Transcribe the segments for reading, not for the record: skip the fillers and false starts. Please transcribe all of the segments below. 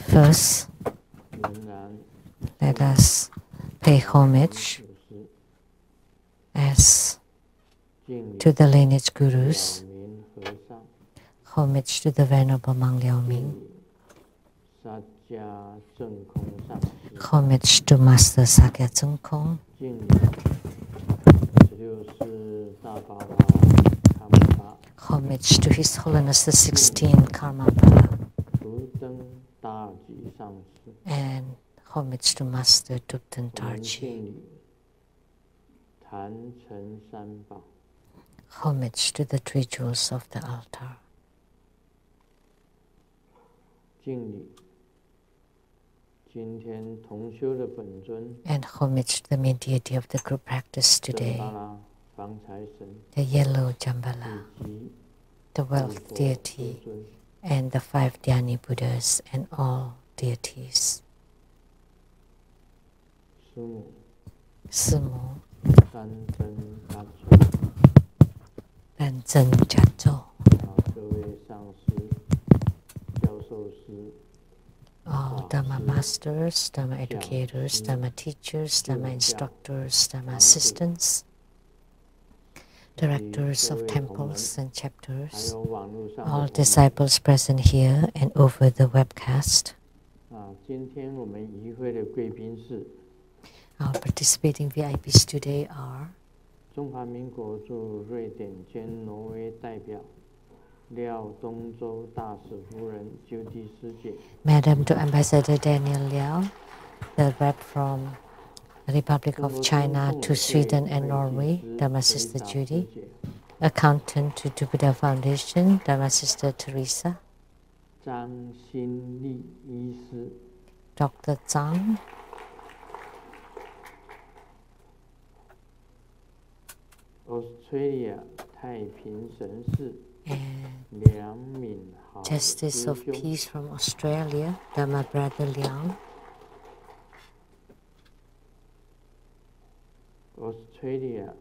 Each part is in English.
First, let us pay homage as to the lineage gurus, homage to the Venerable Monk Liao-ming, homage to Master Sakya Tsung Kong, homage to His Holiness the 16th Karmapa, and homage to Master Dupten Tarji. Homage to the three jewels of the altar. And homage to the main deity of the group practice today, the yellow Jambala, the wealth deity, and the 5 Dhyani Buddhas and all deities. Sumo, Ranzhen Jatzo, all Dharma masters, Dharma educators, Dharma teachers, Dharma instructors, Dharma assistants, directors of temples and chapters, all disciples present here and over the webcast. Our participating VIPs today are Madam to Ambassador Daniel Liao, the rep from the Republic of China to Sweden and Norway, Dharma Sister Judy, accountant to the Buddha Foundation, Dharma Sister Teresa, Dr. Zhang, Australia, and Justice of Peace from Australia, Dharma Brother Liang, Australia,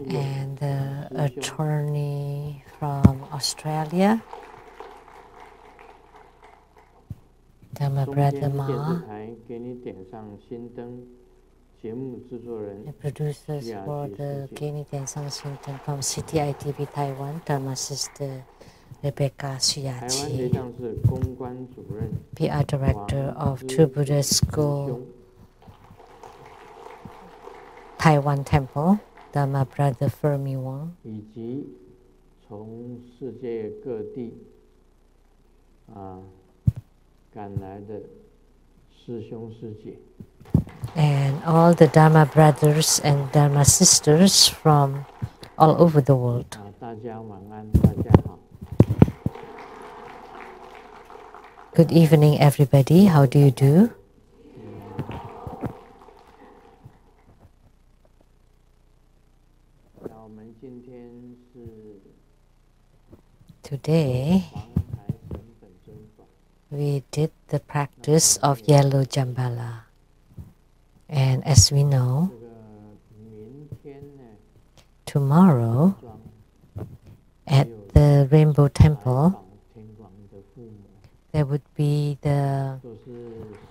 and the attorney from Australia, Dharma Brother Ma, the producers for the Geni Densang Shinten from CTITV Taiwan, Dharma Sister Rebecca Suyachi, PR Director of True Buddha School Taiwan Temple, Dharma Brother Fermi Wang, and all the Dharma brothers and Dharma sisters from all over the world. Good evening, everybody. How do you do? Today, we did the practice of yellow Jambala. And as we know, tomorrow at the Rainbow Temple, there would be the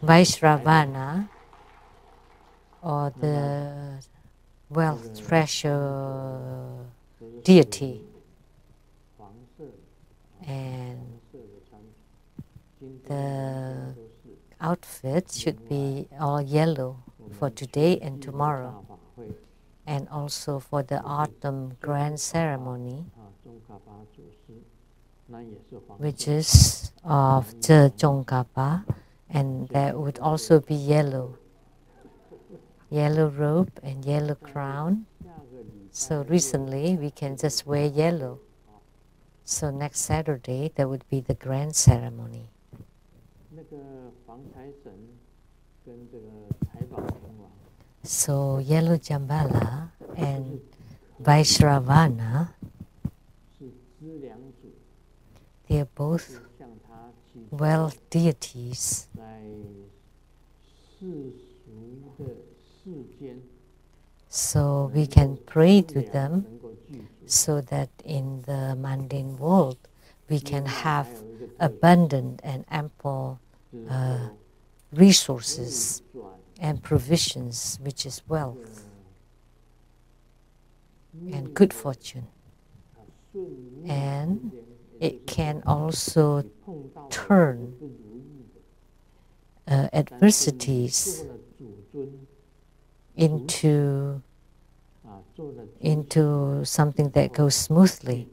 Vaisravana, or the wealth treasure deity. And the outfit should be all yellow for today and tomorrow, and also for the autumn grand ceremony, which is of the Tsongkhapa, and there would also be yellow robe and yellow crown. So recently we can just wear yellow. So next Saturday there would be the grand ceremony. So yellow Jambala and Vaisravana, they are both wealth deities. So we can pray to them so that in the mundane world we can have abundant and ample resources and provisions, which is wealth and good fortune. And it can also turn adversities into something that goes smoothly.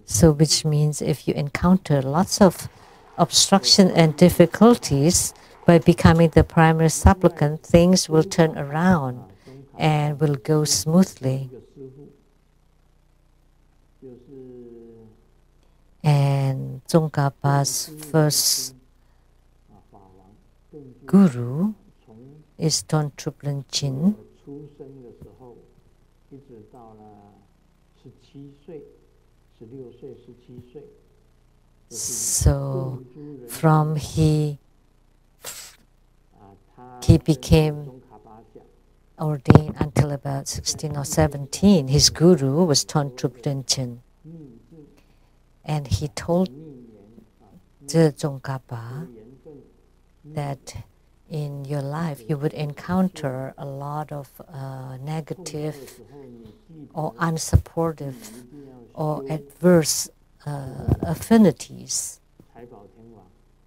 So which means if you encounter lots of obstruction and difficulties, by becoming the primary supplicant, things will turn around and will go smoothly. And Tsongkhapa's first guru is Don Lu-Ling Shen Ching. So from he became ordained until about 16 or 17, his guru was Don Lu-Ling Shen. And he told the Tsongkhapa that in your life you would encounter a lot of negative or unsupportive or adverse affinities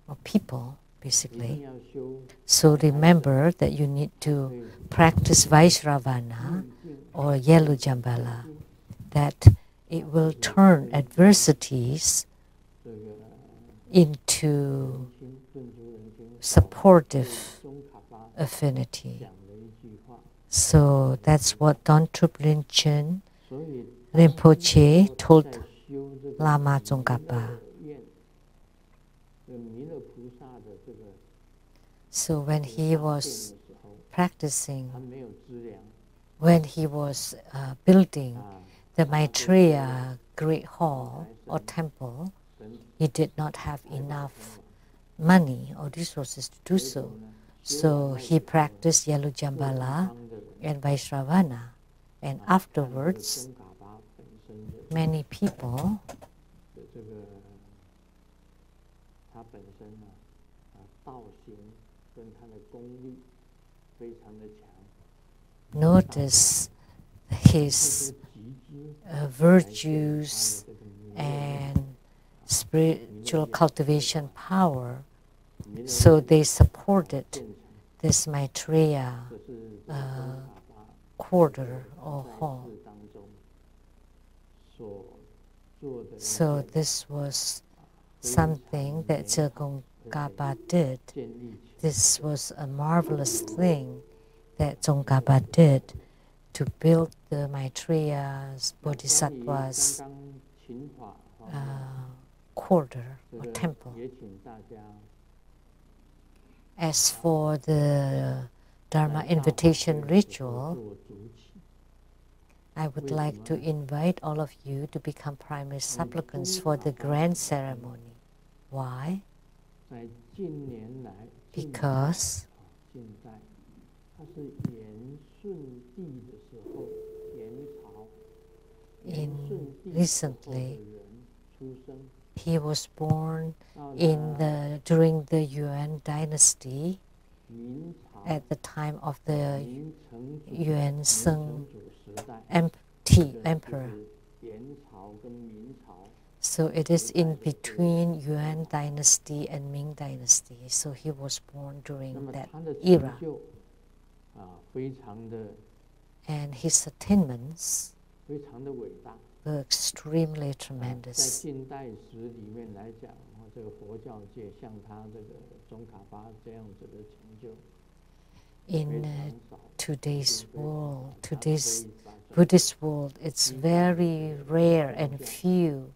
or people, basically. So remember that you need to practice Vaishravana or Yellow Jambala, that it will turn adversities into supportive affinity. So that's what Don Lu-Ling Shen Rinpoche told Lama Tsongkhapa. So when he was practicing, when he was building the Maitreya Great Hall or temple, he did not have enough money or resources to do so. So he practiced Yellow Jambala and Vaishravana. And afterwards, many people notice his virtues and spiritual cultivation power. So they supported this Maitreya quarter or hall. So this was something that Tsongkhapa did. This was a marvelous thing that Tsongkhapa did to build the Maitreya's Bodhisattva's quarter or temple. As for the Dharma invitation ritual, I would like to invite all of you to become primary supplicants for the grand ceremony. Why? Because recently he was born during the Yuan dynasty at the time of the Yuan Sheng emperor. So it is in between Yuan dynasty and Ming dynasty. So he was born during that era. And his attainments were extremely tremendous. In today's world, today's Buddhist world, it's very rare and few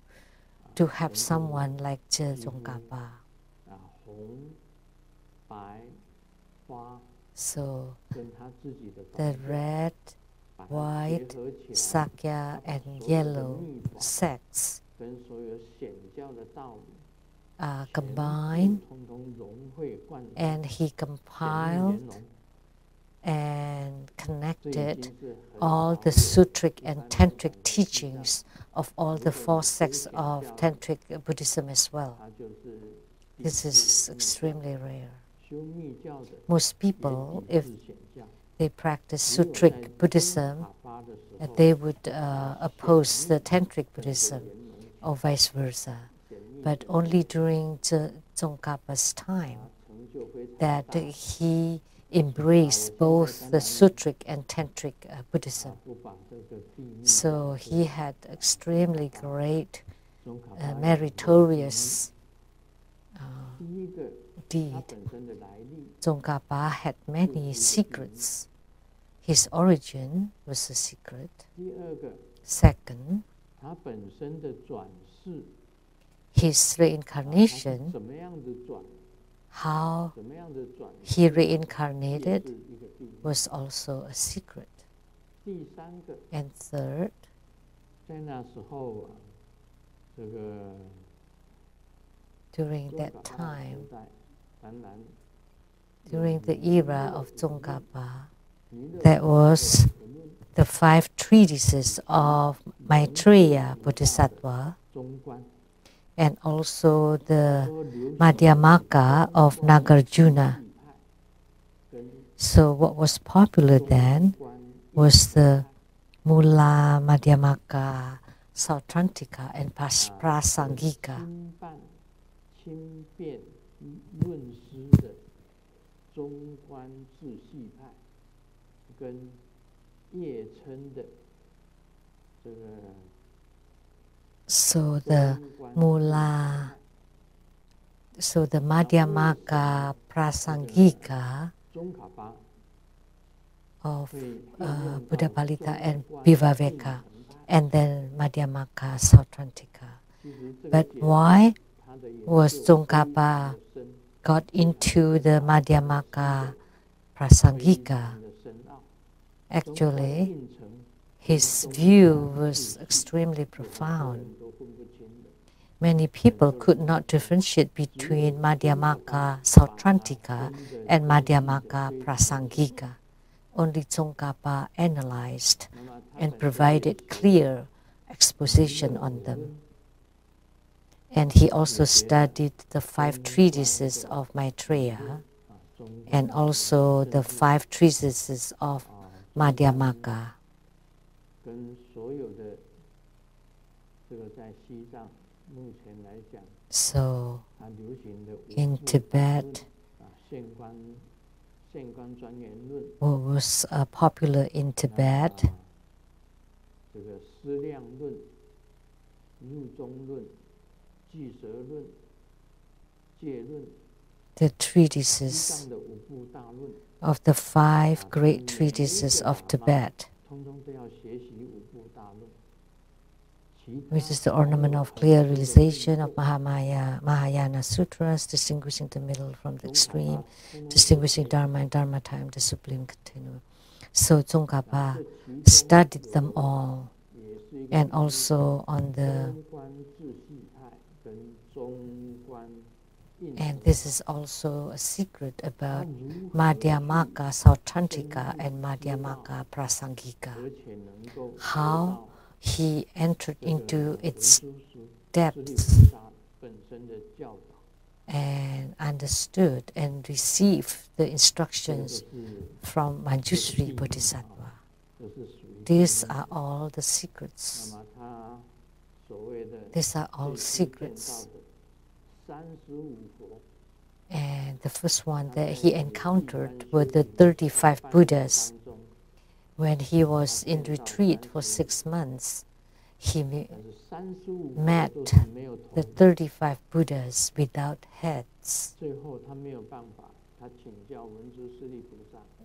to have someone like Tsongkhapa. So the red, white, Sakya, and yellow sects are combined, and he compiled and connected all the sutric and tantric teachings of all the 4 sects of tantric Buddhism as well. This is extremely rare. Most people, if they practice sutric Buddhism, they would oppose the tantric Buddhism or vice versa. But only during Tsongkhapa's time that he embraced both the sutric and tantric Buddhism. So he had extremely great, meritorious deed. Tsongkhapa had many secrets. His origin was a secret. Second, his reincarnation, how he reincarnated, was also a secret. And third, during that time, during the era of Tsongkhapa, there was the 5 treatises of Maitreya Bodhisattva and also the Madhyamaka of Nagarjuna. So what was popular then was the Mula, Madhyamaka, Sautrantika, and Prasangika. So the Mula, so the Madhyamaka, Prasangika of Buddha Palita and Bhivaveka, and then Madhyamaka, Sautrantika. But why was Tsongkhapa got into the Madhyamaka, Prasangika? Actually, his view was extremely profound. Many people could not differentiate between Madhyamaka, Sautrantika and Madhyamaka, Prasangika. Only Tsongkhapa analyzed and provided clear exposition on them. And he also studied the 5 treatises of Maitreya and also the 5 treatises of Madhyamaka. So, in Tibet, what was popular in Tibet, the treatises of the 5 great treatises of Tibet, which is the ornament of clear realization of Mahayana Sutras, distinguishing the middle from the extreme, distinguishing Dharma and Dharma time, the sublime continuum. So Tsongkhapa studied them all, and also on the, and this is also a secret about Madhyamaka, Sautrantika, and Madhyamaka, Prasangika, how he entered into its depths and understood and received the instructions from Manjushri Bodhisattva. These are all the secrets. These are all secrets. And the first one that he encountered were the 35 Buddhas. When he was in retreat for 6 months, he met the 35 Buddhas without heads.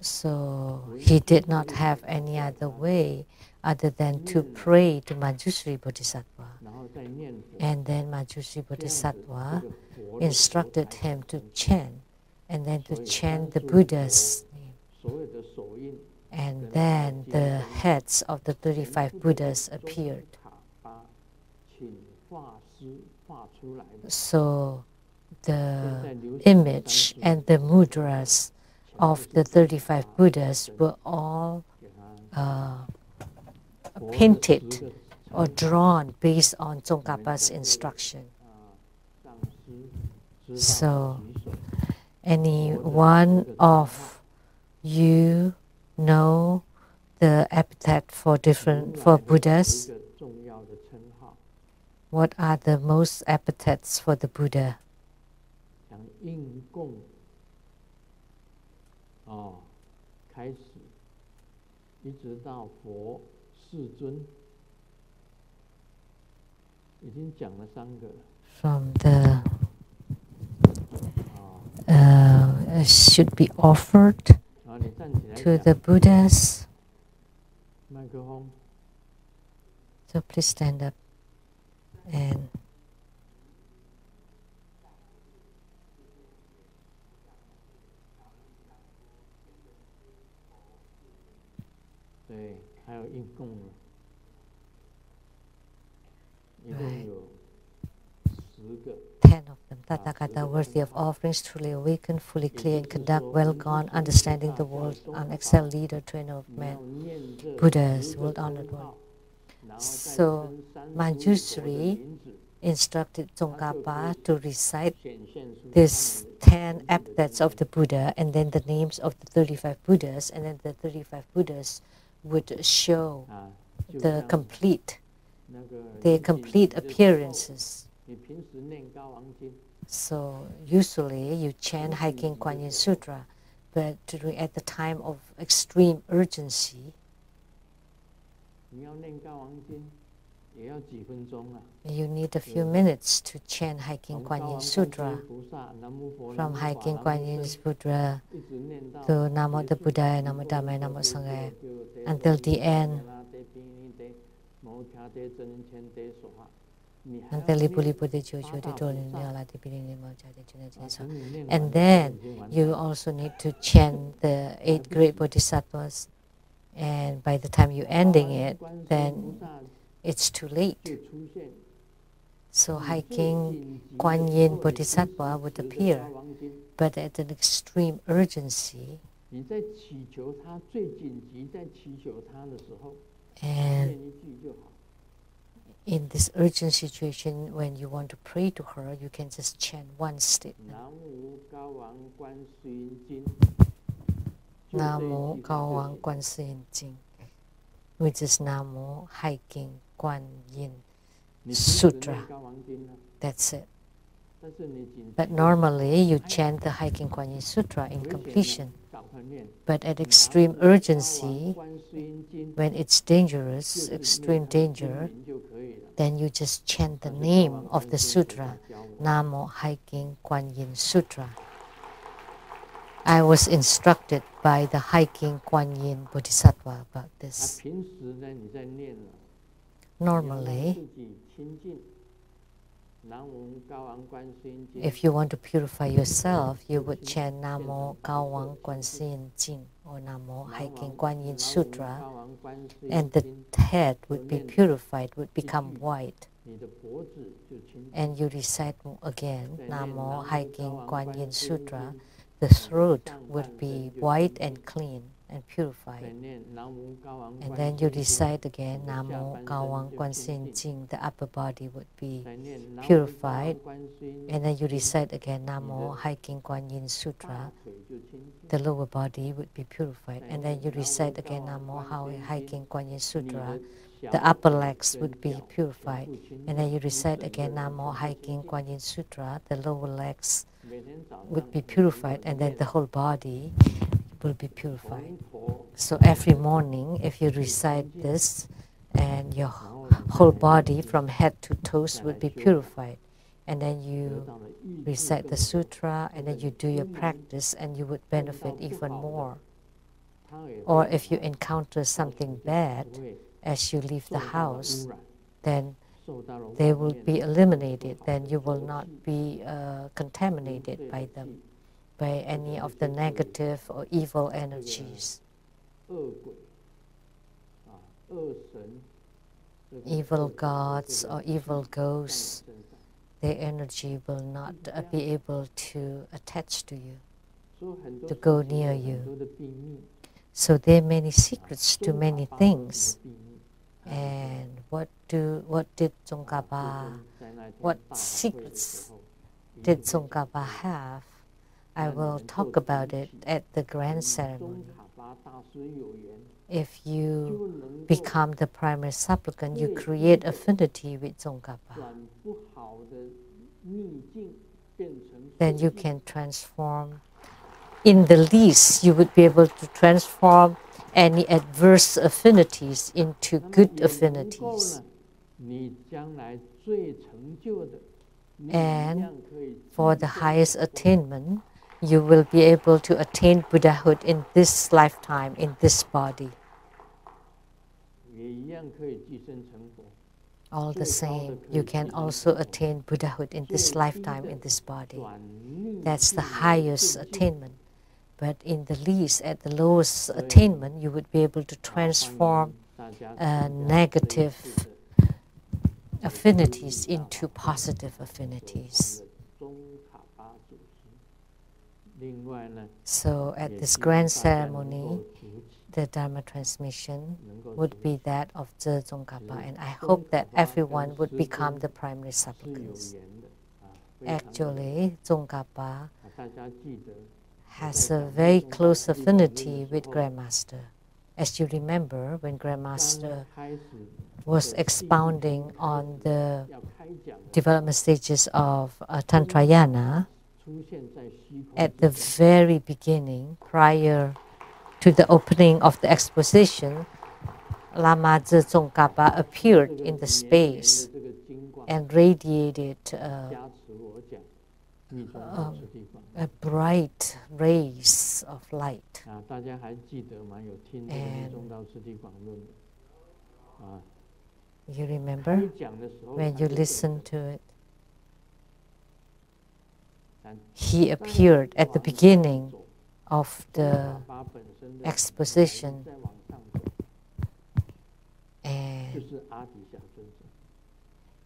So he did not have any other way other than to pray to Manjushri Bodhisattva. And then Manjushri Bodhisattva instructed him to chant, and then to chant the Buddha's name. And then the heads of the 35 Buddhas appeared. So the image and the mudras of the 35 Buddhas were all painted or drawn based on Tsongkhapa's instruction. So, any one of you know the epithet for Buddhas? What are the most epithets for the Buddha? From the should be offered to the Buddhas. So please stand up and right. 10 of them. Tathagata, worthy of offerings, truly awakened, fully clear in conduct, well gone, understanding the world, unexcelled leader, trainer of men, Buddhas, world honored one. So Manjushri instructed Tsongkhapa to recite these 10 epithets of the Buddha and then the names of the 35 Buddhas, and then the 35 Buddhas would show their complete appearances. So usually you chant Hai King Kuan Yin Sutra, but at the time of extreme urgency, you need a few minutes to chant Hai King Kuan Yin Sutra. From Hai King Kuan Yin Sutra to Namo the Buddhaya, Namo Dhammaya, Namo Sanghaya, until the end. And then you also need to chant the 8 great bodhisattvas, and by the time you're ending it, then it's too late. So Hai King Kuan Yin Bodhisattva would appear, but at an extreme urgency, and in this urgent situation, when you want to pray to her, you can just chant one statement. Namo Gawang Guan Sin Jing, which is Namo Hai King Kuan Yin Sutra. That's it. But normally you chant the Hai King Kuan Yin Sutra in completion. But at extreme urgency, when it's dangerous, extreme danger, then you just chant the name of the sutra, Namo Hai King Kuan Yin Sutra. I was instructed by the Hai King Kuan Yin Bodhisattva about this. Normally, if you want to purify yourself, you would chant Namo Gawang Guan Sin Jing or Namo Hai King Kuan Yin Sutra, and the head would be purified, would become white. And you recite again Namo Hai King Kuan Yin Sutra, the throat would be white and clean and purified. And then you recite again Namo Gawang Guan Sin Jing, the upper body would be purified. And then you recite again Namo Hai King Kuan Yin Sutra, the lower body would be purified. And then you recite again Namo Hai King Kuan Yin Sutra, the upper legs would be purified. And then you recite again Namo Hai King Kuan Yin Sutra, the lower legs would be purified, and then the whole body will be purified. So every morning, if you recite this, and your whole body from head to toes would be purified, and then you recite the sutra, and then you do your practice, and you would benefit even more. Or if you encounter something bad as you leave the house, then they will be eliminated. Then you will not be contaminated by them, by any of the negative or evil energies. Evil gods or evil ghosts, their energy will not be able to attach to you. to go near you. So there are many secrets to many things. And what did Tsongkhapa, what secrets did Tsongkhapa have? I will talk about it at the grand ceremony. If you become the primary supplicant, you create affinity with Tsongkhapa. Then you can transform. In the least, you would be able to transform any adverse affinities into good affinities. And for the highest attainment, you will be able to attain Buddhahood in this lifetime, in this body. All the same, you can also attain Buddhahood in this lifetime, in this body. That's the highest attainment. But in the least, at the lowest attainment, you would be able to transform negative affinities into positive affinities. So at this grand ceremony, the Dharma transmission would be that of Tze Tsongkhapa, and I hope that everyone would become the primary supplicants. Actually, Tsongkhapa has a very close affinity with Grandmaster. As you remember, when Grandmaster was expounding on the development stages of Tantrayana, at the very beginning, prior to the opening of the exposition, Lama Tze Tsongkhapa appeared in the space and radiated a bright rays of light. And you remember when you listened to it? He appeared at the beginning of the exposition,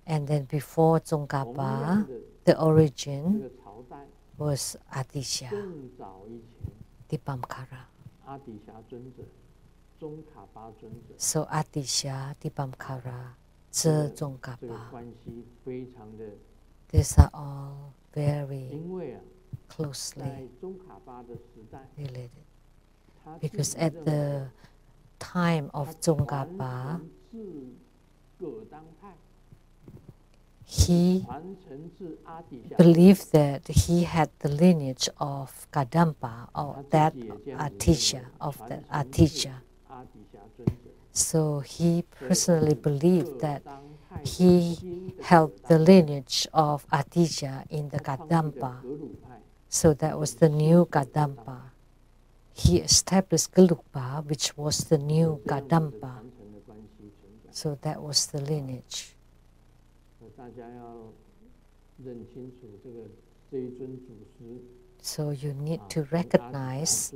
and then before Tsongkhapa, the origin was Adisha, Dipamkara. So Adisha, Dipamkara, Tze Tsongkhapa, these are all very closely related. Because at the time of Tsongkhapa, he believed that he had the lineage of Kadampa, or that Atisha, of the Atisha. So he personally believed that he held the lineage of Atisha in the Kadampa. So that was the new Kadampa. He established Gelugpa, which was the new Kadampa. So that was the lineage. So you need to recognize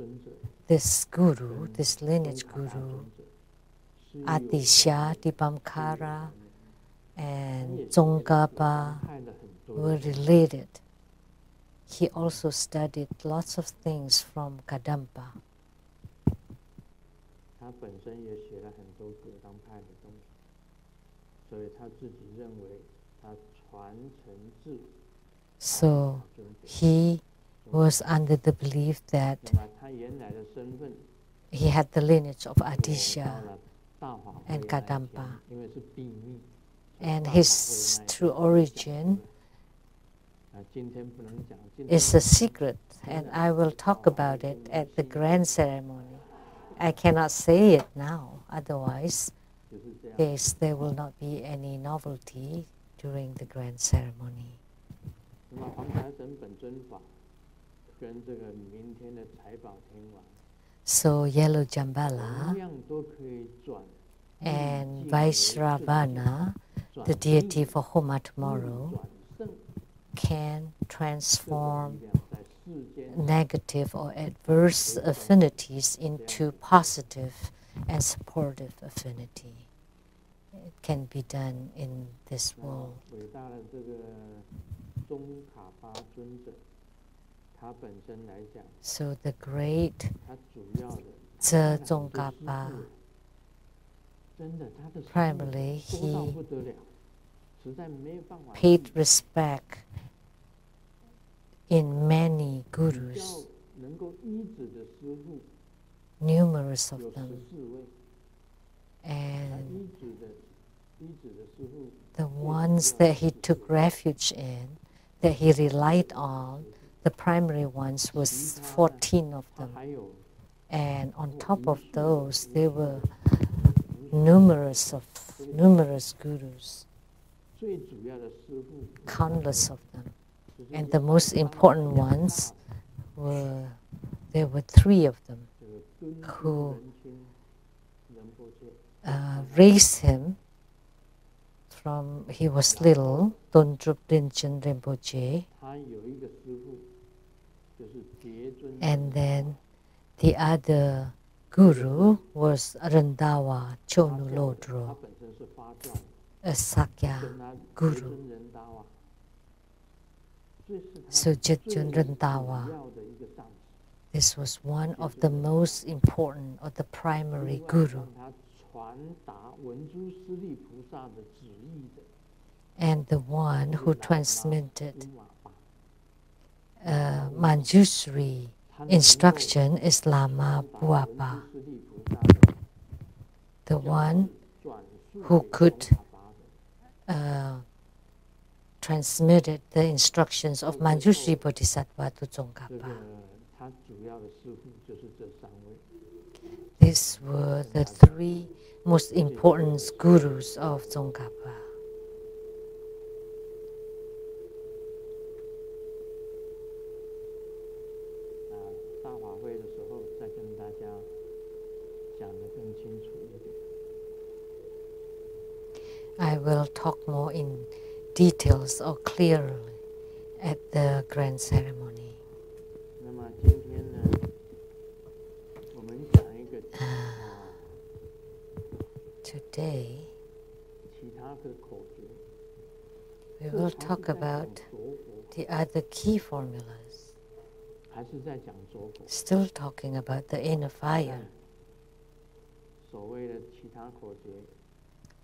this guru, this lineage guru, Atisha, Dipamkara, and Tsongkhapa were related. He also studied lots of things from Kadampa. So he was under the belief that he had the lineage of Atisha and Kadampa. And his true origin is a secret, and I will talk about it at the grand ceremony. I cannot say it now, otherwise there will not be any novelty during the grand ceremony. So Yellow Jambala and Vaisravana, the deity for Homa tomorrow, can transform negative or adverse affinities into positive and supportive affinity. It can be done in this world. So the great Tze Tsongkhapa, primarily he paid respect in many gurus, numerous of them, and the ones that he took refuge in, that he relied on, the primary ones was 14 of them. And on top of those, there were numerous gurus, countless of them. And the most important ones there were 3 of them who raised him from he was little, Lu-Ling Shen Ching, and then the other guru was Rendawa Chonulodro, a Sakya guru. So Jetjun Rendawa, this was one of the most important or the primary guru. And the one who transmitted Manjushri instruction is Lama Buapa, the one who could transmitted the instructions of Manjushri Bodhisattva to Tsongkhapa. These were the 3 most important gurus of Tsongkhapa. I will talk more in details or clearly at the grand ceremony. Today, we will talk about the other key formulas. Still talking about the inner fire.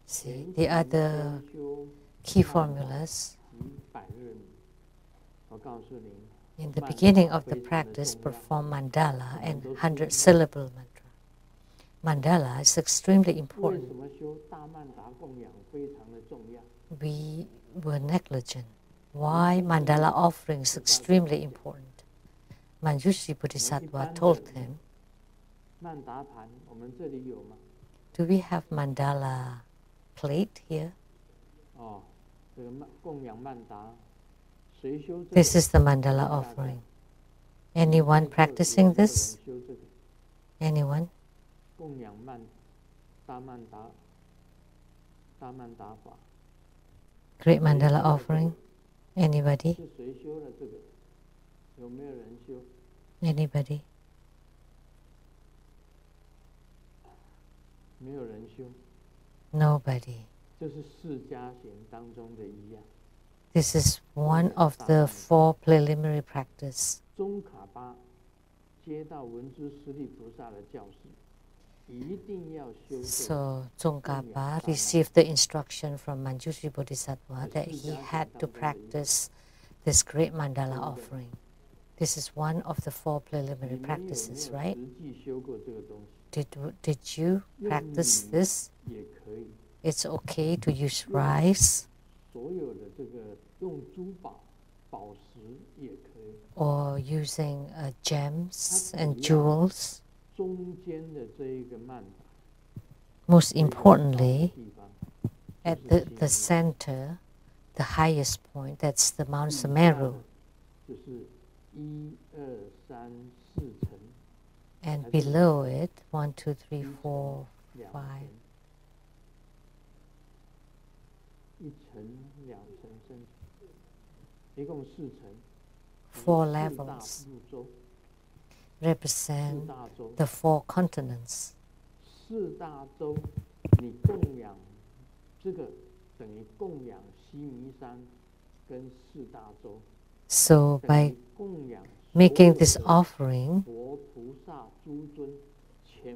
See, the other key formulas. In the beginning of the practice, perform mandala and 100-syllable mantra. Mandala is extremely important. We were negligent. Why mandala offering is extremely important? Manjushri Bodhisattva told him, do we have mandala plate here? This is the mandala offering. Anyone practicing this? Anyone? Great mandala offering. Anybody? Anybody? Nobody. This is one of the 4 preliminary practice. So Tsongkhapa received the instruction from Manjushri Bodhisattva that he had to practice this great mandala offering. This is one of the 4 preliminary practices, right? Did you practice this? It's okay to use rice or using gems and jewels. Most importantly, at the center, the highest point, that's the Mount Sumeru. And below it, 1, 2, 3, 4, 5. 4 levels represent the 4 continents. So by making this offering,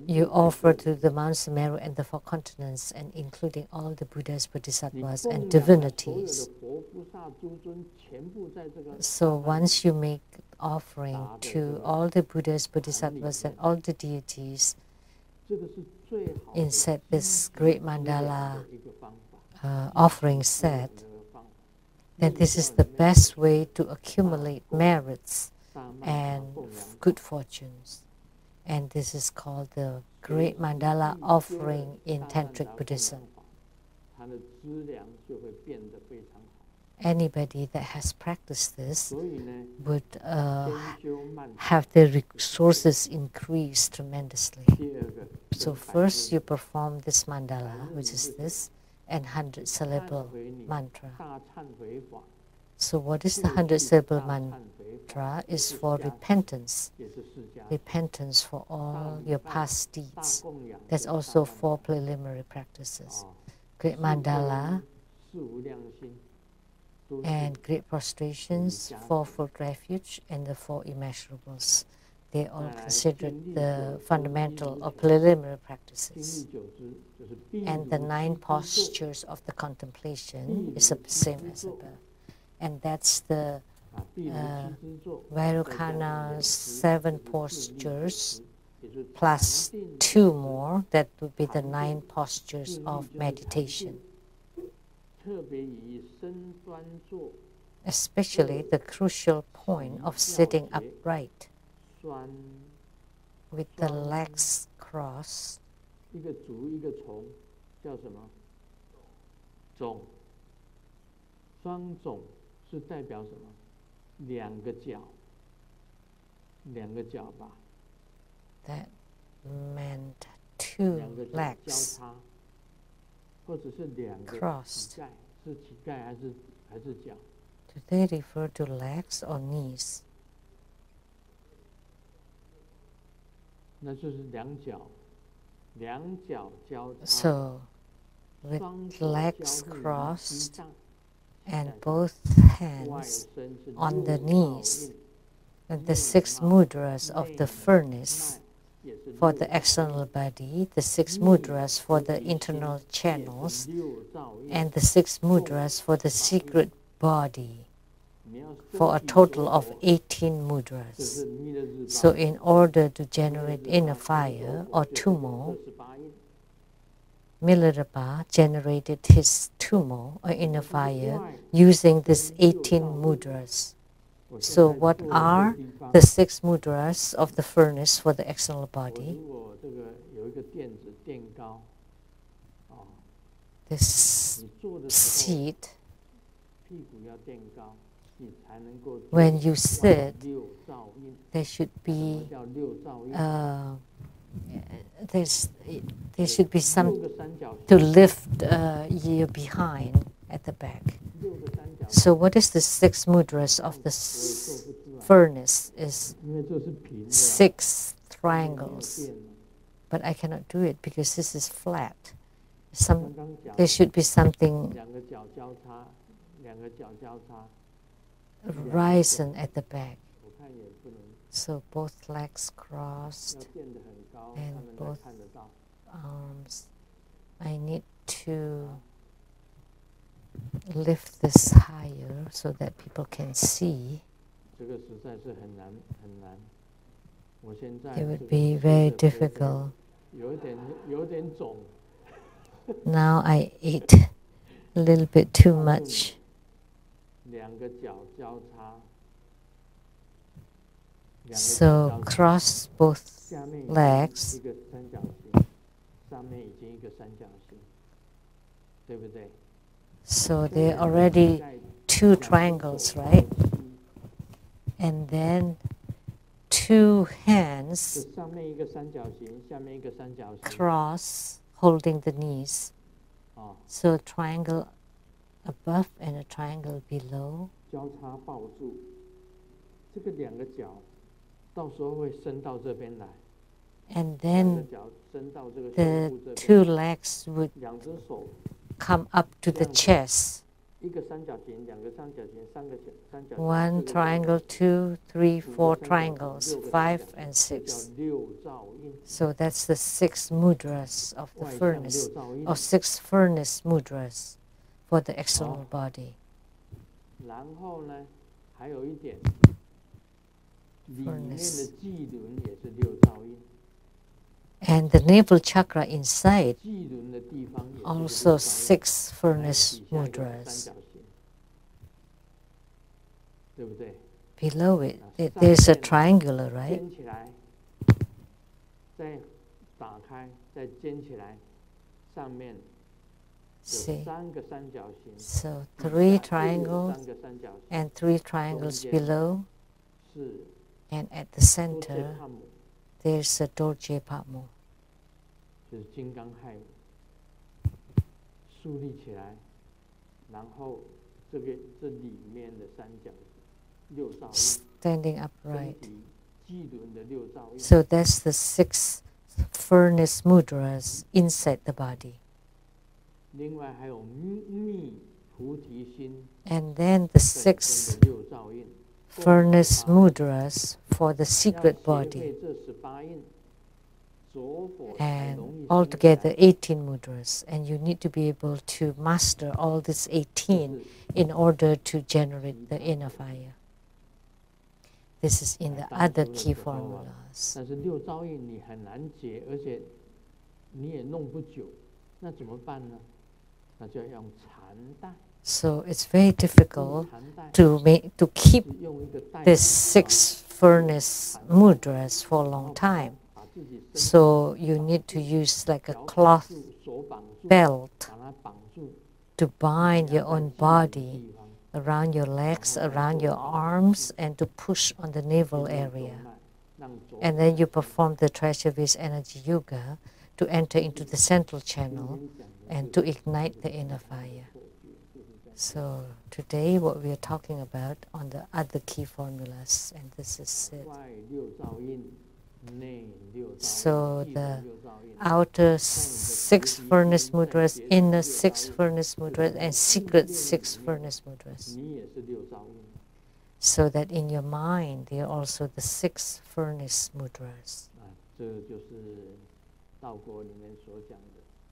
you offer to the Mount Sumeru and the four continents, and including all the Buddhas, Bodhisattvas, and divinities. So once you make offering to all the Buddhas, Bodhisattvas, and all the deities inside this great mandala offering set, then this is the best way to accumulate merits and good fortunes. And this is called the Great Mandala Offering in Tantric Buddhism. Anybody that has practiced this would have their resources increased tremendously. So first you perform this mandala, which is this, and 100-syllable mantra. So what is the 100-syllable mantra? Is for repentance. Repentance for all your past deeds. That's also 4 preliminary practices. Great mandala and great prostrations, 4-fold refuge, and the 4 immeasurables. They are considered the fundamental or preliminary practices. And the 9 postures of the contemplation is the same as above. And that's the Vairocana's 7 postures plus 2 more. That would be the 9 postures of meditation. Especially the crucial point of sitting upright with the legs crossed. That meant 2 legs crossed. Do they refer to legs or knees? So, with legs crossed and both hands on the knees, and the 6 mudras of the furnace for the external body, the 6 mudras for the internal channels, and the 6 mudras for the secret body, for a total of 18 mudras. So in order to generate inner fire or tumo, Milarepa generated his tumo or inner fire using these 18 mudras. So what are the 6 mudras of the furnace for the external body? This seat, when you sit, there should be there should be some to lift your behind at the back. So what is the 6 mudras of the furnace? Is 6 triangles, but I cannot do it because this is flat. There should be something risen at the back. So both legs crossed and both arms. I need to lift this higher so that people can see. It would be very difficult. Now I ate a little bit too much. So cross both legs. So there are already 2 triangles, right? And then 2 hands cross, holding the knees. So a triangle above and a triangle below. And then the 2 legs would come up to the chest 1 triangle, 2, 3, 4 triangles, 5 and 6. So that's the 6 mudras of the furnace, or 6 furnace mudras for the external body. Furnace. And the navel chakra inside, also 6 furnace mudras. Below it, there's a triangular, right? See? So 3 triangles and 3 triangles below, and at the center there's a Dorje Patmu. Standing upright. So that's the 6 furnace mudras inside the body. And then the 6 furnace mudras for the secret body. And altogether 18 mudras. And you need to be able to master all these 18 in order to generate the inner fire. This is in the other key formulas. So it's very difficult to keep this 6 furnace mudras for a long time. So you need to use like a cloth belt to bind your own body around your legs, around your arms, and to push on the navel area. And then you perform the Treasuries Energy Yoga to enter into the central channel and to ignite the inner fire. So today what we are talking about on the other key formulas, and this is it. So the outer 6 furnace mudras, inner 6 furnace mudras, and secret 6 furnace mudras. So that in your mind there are also the 6 furnace mudras.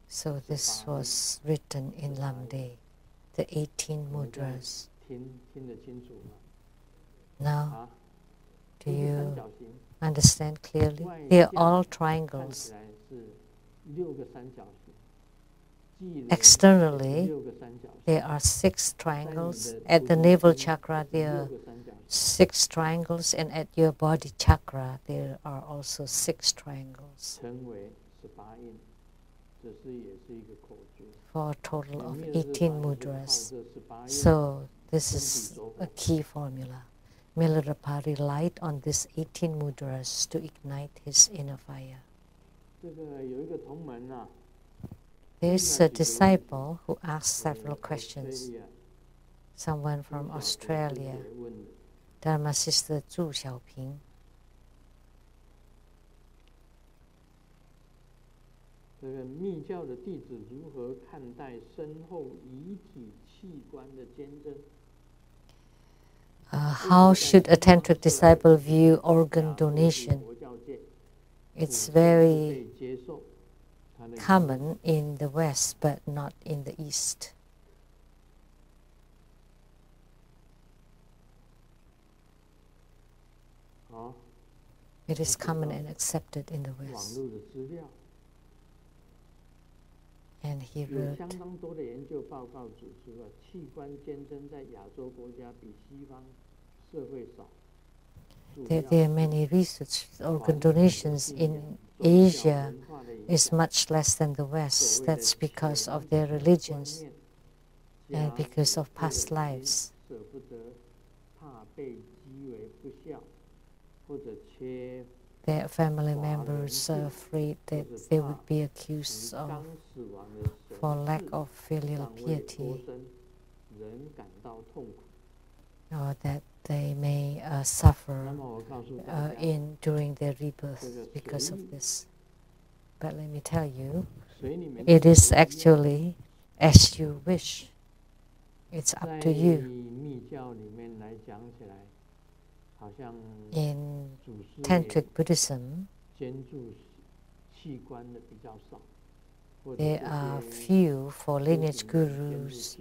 So this was written in Lamdre, the 18 mudras. Now, do you understand clearly? They are all triangles. Externally, there are 6 triangles. At the navel chakra, there are 6 triangles, and at your body chakra, there are also 6 triangles. For a total of 18 mudras. So this is a key formula. Milarepa relied on these 18 mudras to ignite his inner fire. There's a disciple who asked several questions. Someone from Australia, Dharma Sister Zhu Xiaoping. How should a tantric disciple view organ donation? It's very common in the West, but not in the East. It is common and accepted in the West. And he wrote, there are many research. Organ donations in Asia is much less than the West. That's because of their religions and because of past lives. Their family members are afraid that they would be accused of for lack of filial piety, or that they may suffer during their rebirth because of this. But let me tell you, it is actually as you wish. It's up to you. In Tantric Buddhism, there are few for lineage gurus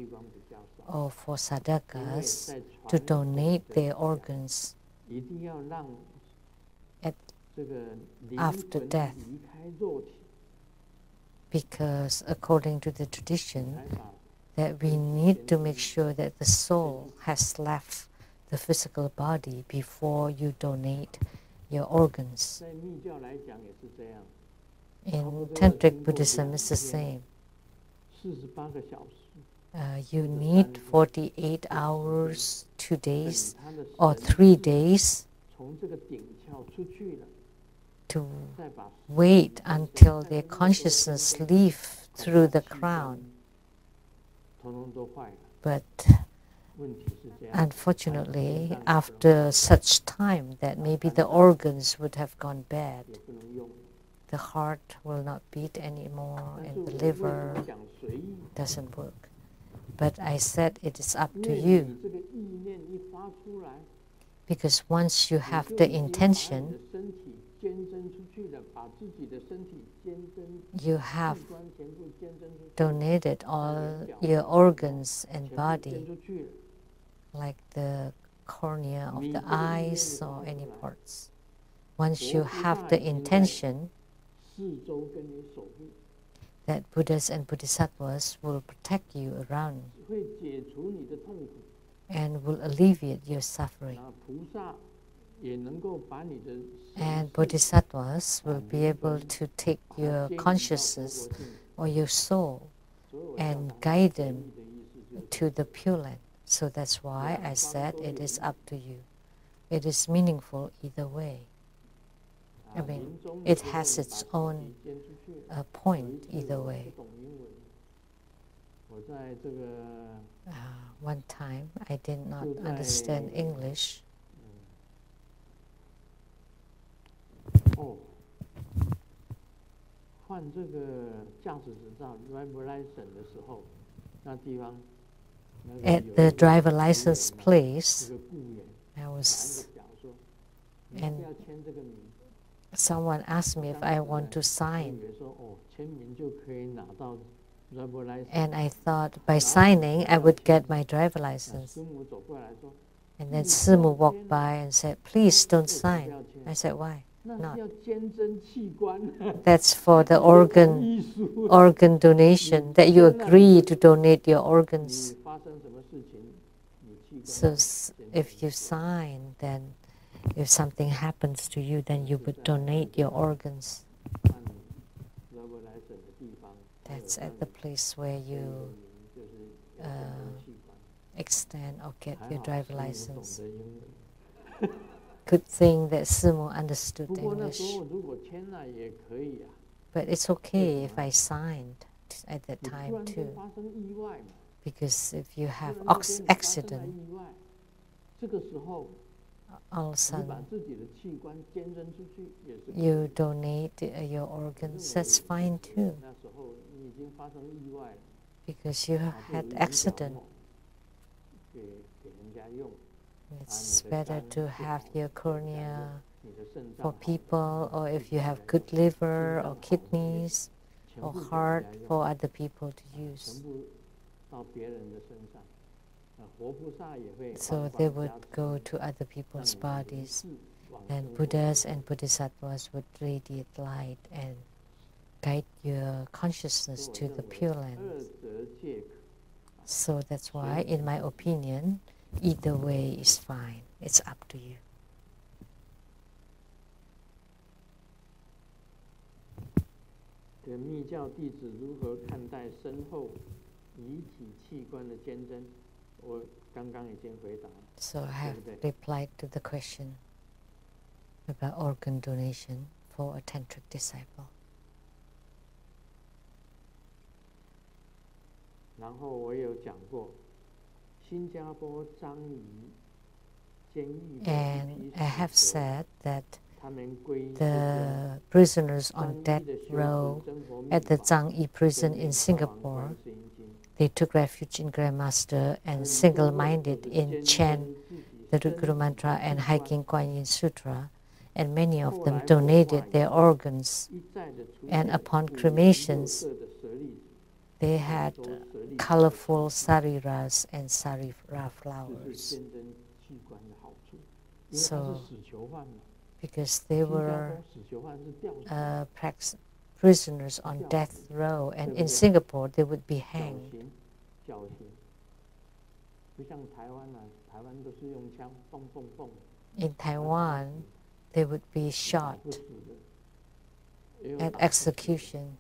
or for sadhakas to donate their organs after death, because according to the tradition, that we need to make sure that the soul has left the physical body before you donate your organs. In Tantric Buddhism, it's the same. You need 48 hours, 2 days, or 3 days to wait until their consciousness leaves through the crown. But unfortunately, after such time that maybe the organs would have gone bad, the heart will not beat anymore and the liver doesn't work. But I said it is up to you, because once you have the intention, you have donated all your organs and body, like the cornea of the eyes or any parts. Once you have the intention, that Buddhas and Bodhisattvas will protect you around and will alleviate your suffering. And Bodhisattvas will be able to take your consciousness or your soul and guide them to the Pure Land. So that's why I said it is up to you. It is meaningful either way. I mean, it has its own point either way. One time I did not understand English. At the driver license place, I was, and someone asked me if I want to sign. And I thought by signing I would get my driver license. And then Simu walked by and said, "Please don't sign." I said, "Why not?" That's for the organ donation, that you agree to donate your organs. So if you sign, then if something happens to you, then you would donate your organs. That's at the place where you extend or get your driver license. Good thing that Simu understood English. But it's okay if I signed at that time too. Because if you have accident, all of a sudden you donate your organs, that's fine too. Because you have had accident. It's better to have your cornea for people, or if you have good liver or kidneys or heart, for other people to use. So they would go to other people's bodies, and Buddhas and Bodhisattvas would radiate light and guide your consciousness to the Pure Land. So that's why, in my opinion, either way is fine. It's up to you. So I have replied to the question about organ donation for a tantric disciple. And I have said that the prisoners on death row at the Zhang Yi prison in Singapore, They took refuge in Grandmaster and single-minded in chant the Guru Mantra and hiking Kuan Yin Sutra, and many of them donated their organs. And upon cremations, they had colorful sariras and sarira flowers. So, because they were prisoners on death row, and in Singapore they would be hanged. In Taiwan, they would be shot at execution.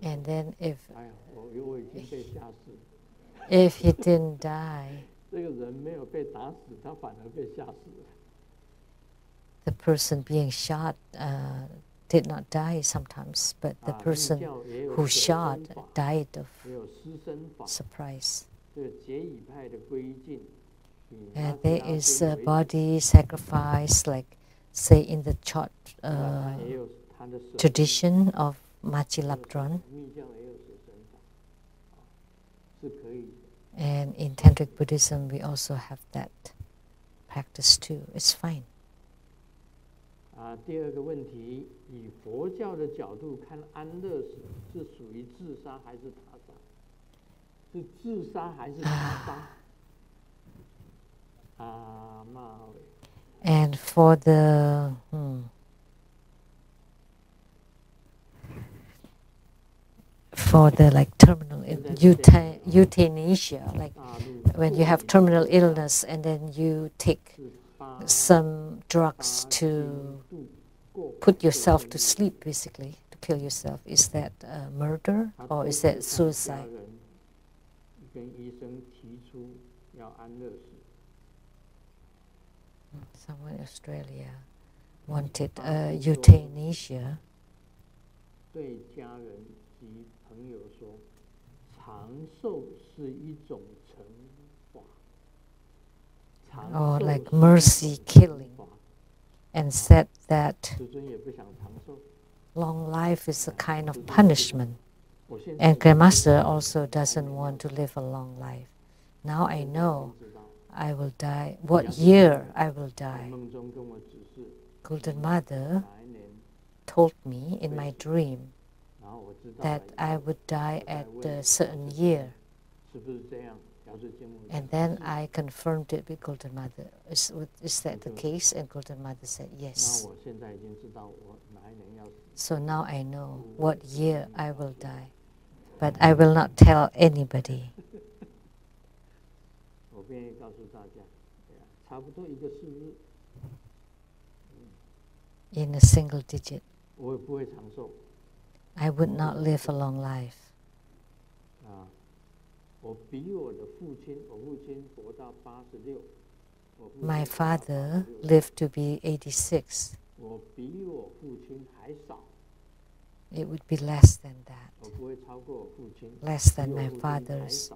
And then if he didn't die, the person being shot did not die sometimes, but the person who shot died of surprise. And there is a body sacrifice, like say in the Chot tradition of Machi Lapdron. And in Tantric Buddhism, we also have that practice too. It's fine. 第二个问题，以佛教的角度看，安乐死是属于自杀还是他杀？是自杀还是他杀？And for the like terminal euthanasia, like when you have terminal illness and then you take some drugs to put yourself to sleep, basically, to kill yourself. Is that murder or is that suicide? Someone in Australia wanted euthanasia. Or like mercy killing, and said that long life is a kind of punishment. And Grandmaster also doesn't want to live a long life. Now I know I will die, what year I will die. Golden Mother told me in my dream that I would die at a certain year. And then I confirmed it with Golden Mother. Is that the case? And Golden Mother said yes. So now I know what year I will die. But I will not tell anybody. In a single digit. I would not live a long life. My father lived to be 86. It would be less than that. Less than my father's.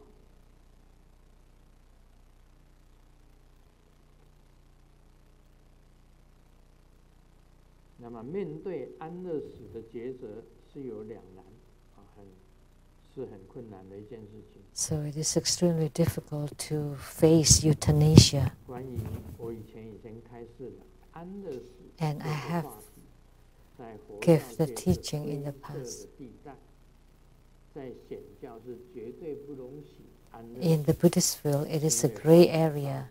So it is extremely difficult to face euthanasia. And I have given the teaching in the past. In the Buddhist field, it is a gray area.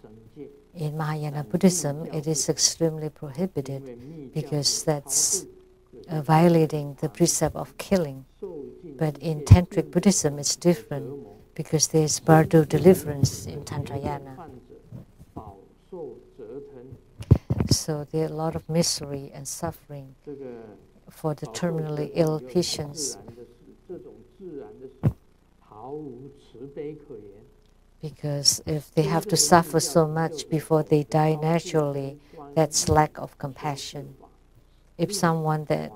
In Mahayana Buddhism, it is extremely prohibited because that's violating the precept of killing. But in Tantric Buddhism, it's different because there's bardo deliverance in Tantrayana. So there are a lot of misery and suffering for the terminally ill patients. Because if they have to suffer so much before they die naturally, that's lack of compassion. If someone that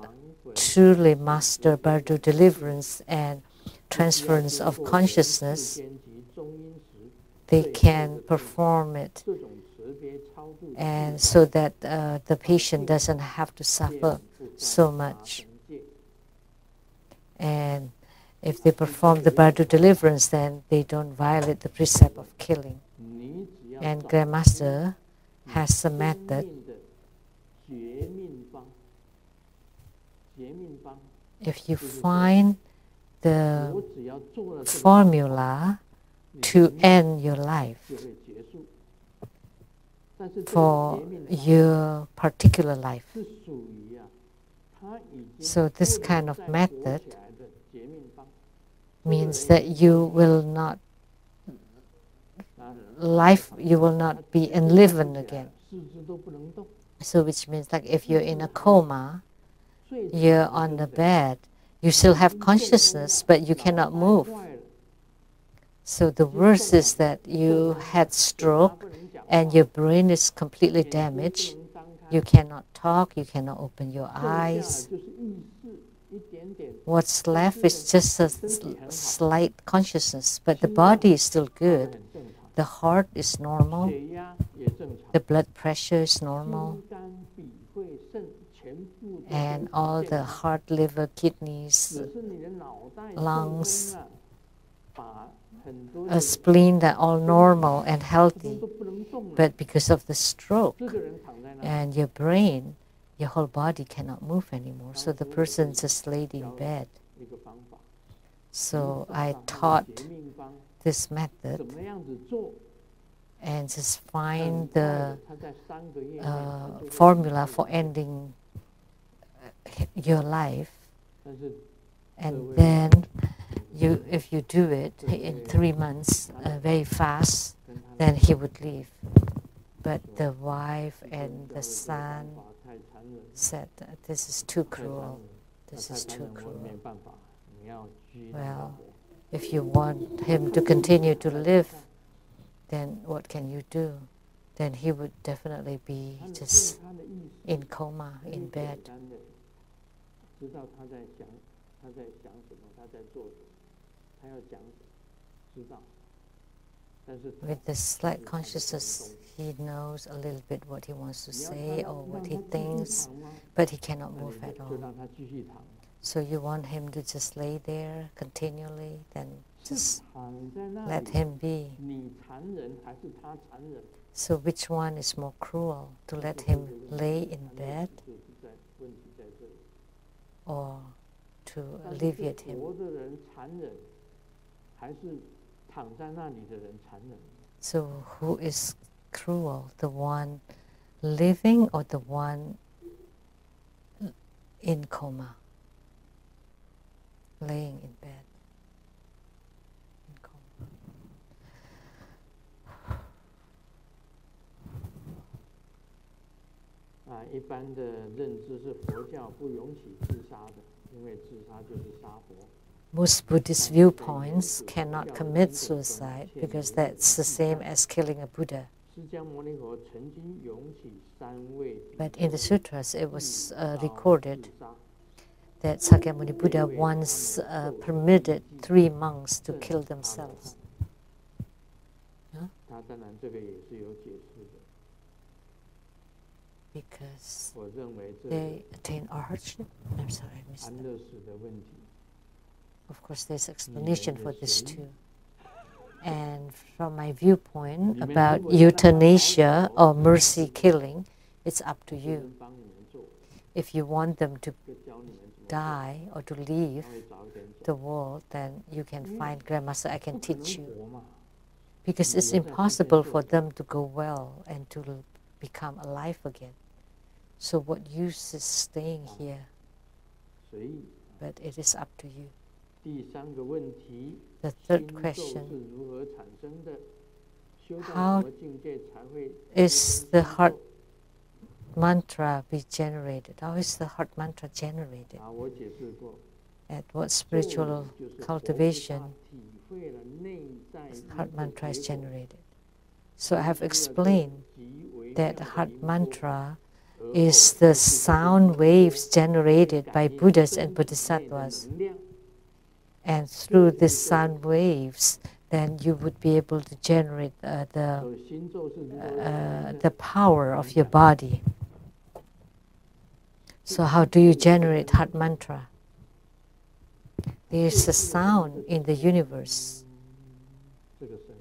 truly master bardo deliverance and transference of consciousness, they can perform it, and so that the patient doesn't have to suffer so much. And if they perform the Bardo deliverance, then they don't violate the precept of killing. And Grandmaster has a method. If you find the formula to end your life for your particular life, so this kind of method means that you will not be enlivened again. So which means like if you're in a coma, you're on the bed, you still have consciousness, but you cannot move. So the worst is that you had stroke and your brain is completely damaged. You cannot talk, you cannot open your eyes. What's left is just a slight consciousness, but the body is still good. The heart is normal. The blood pressure is normal. And all the heart, liver, kidneys, lungs, a spleen, they're all normal and healthy. But because of the stroke and your brain, your whole body cannot move anymore. So the person just laid in bed. So I taught this method and just find the formula for ending your life. And then if you do it in 3 months, very fast, then he would leave. But the wife and the son said, this is too cruel. This is too cruel. Well, if you want him to continue to live, then what can you do? Then he would definitely be just in coma, in bed. With the slight consciousness, he knows a little bit what he wants to say or what he thinks, but he cannot move at all. So you want him to just lay there continually, then just let him be. So which one is more cruel? To let him lay in bed or to alleviate him? So who is cruel? The one living or the one in coma? Laying in bed. In coma. Most Buddhist viewpoints cannot commit suicide because that's the same as killing a Buddha. But in the sutras, it was recorded that Sakyamuni Buddha once permitted 3 monks to kill themselves. Huh? Because they attain arhatship. I'm sorry, I missed that. Of course, there's explanation for this too. And from my viewpoint about euthanasia or mercy killing, it's up to you. If you want them to die or to leave the world, then you can find Grandmaster, I can teach you. Because it's impossible for them to go well and to become alive again. So what use is staying here? But it is up to you. The third question, how is the heart mantra be generated? How is the heart mantra generated? At what spiritual cultivation heart mantra is generated? So I have explained that heart mantra is the sound waves generated by Buddhas and Bodhisattvas. And through these sound waves, then you would be able to generate the power of your body. So how do you generate heart mantra? there is a sound in the universe.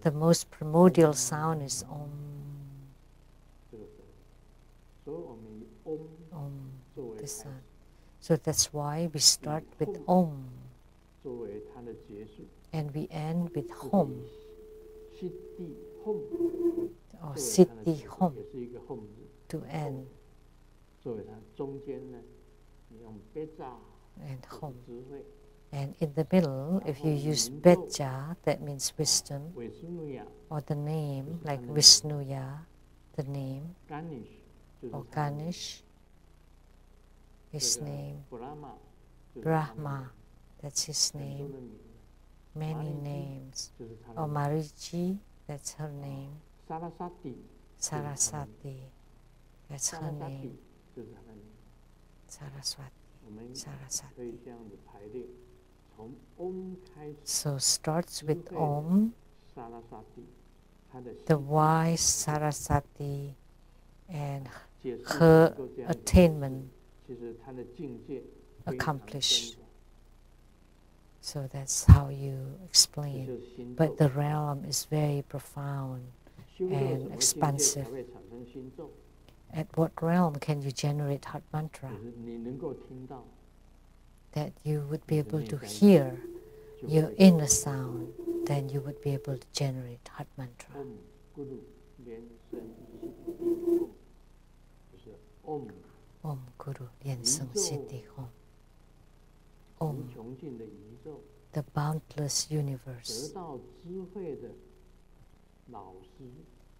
The most primordial sound is Om. Om, the sound. So that's why we start with Om. And we end with Hom. Or Siddhi Hom. To end. And Hom. And in the middle, if you use Beja, that means wisdom, or the name, like Vishnuya, the name, or Ganesh, his name, Brahma, that's his name, many names, or Marichi, that's her name, Saraswati, that's her name, Saraswati. So starts with Om, the wise Saraswati, and her attainment accomplished. So that's how you explain. But the realm is very profound and expansive. At what realm can you generate heart mantra? That you would be able to hear your inner sound, then you would be able to generate heart mantra. Om Guru Lien Seng Siddhi Hom. Om, the boundless universe.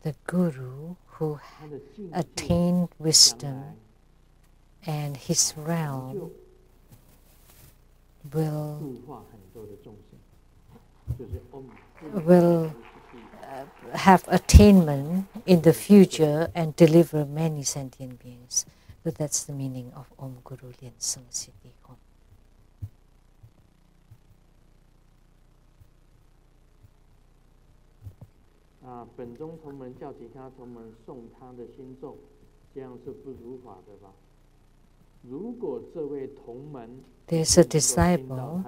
The Guru who attained wisdom, and his realm will have attainment in the future and deliver many sentient beings. So that's the meaning of Om Guru Lien Seng Siddhi Hom. There's a disciple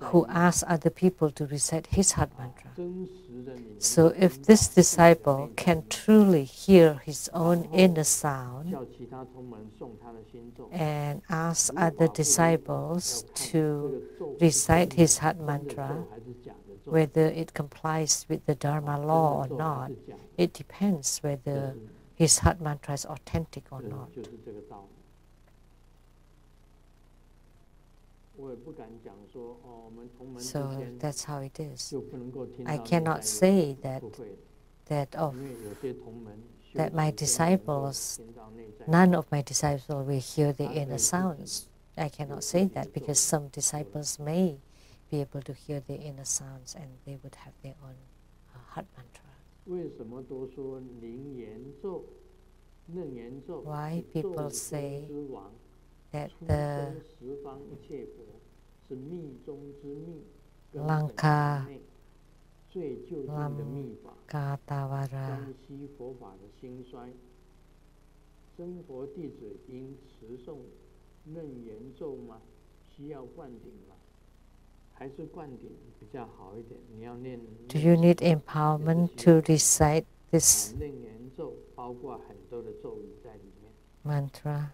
who asks other people to recite his heart mantra. So if this disciple can truly hear his own inner sound and ask other disciples to recite his heart mantra, whether it complies with the Dharma law or not, it depends whether his heart mantra is authentic or not. So that's how it is. I cannot say that my disciples, none of my disciples will hear the inner sounds. I cannot say that because some disciples may be able to hear the inner sounds and they would have their own heart mantra. Why people say that the Lanka Tawara Do you need empowerment to recite this mantra?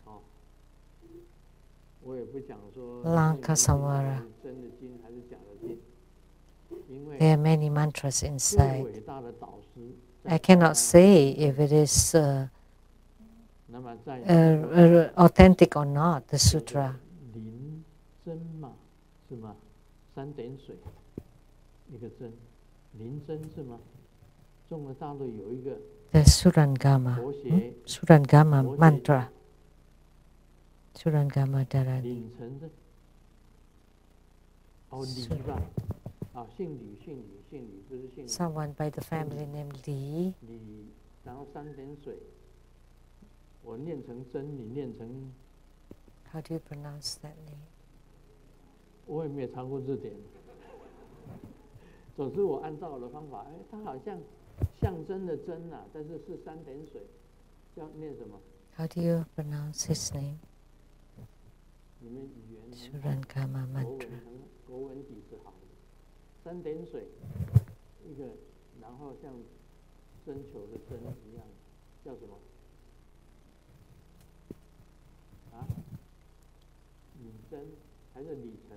Lanka Samvara. There are many mantras inside. I cannot say if it is authentic or not, the sutra. The Surangama mantra. Surangama Dharani. Someone by the family named Li. How do you pronounce that name? 我也没有查过字典。总之我按照我的方法，它好像象征的真啊，但是是3点水，叫念什么 ？How do you pronounce his name? 你们语言 Surangama mantra. 国文底子好的，3点水，一个，然后像征求的征一样，叫什么？啊？李真还是李成？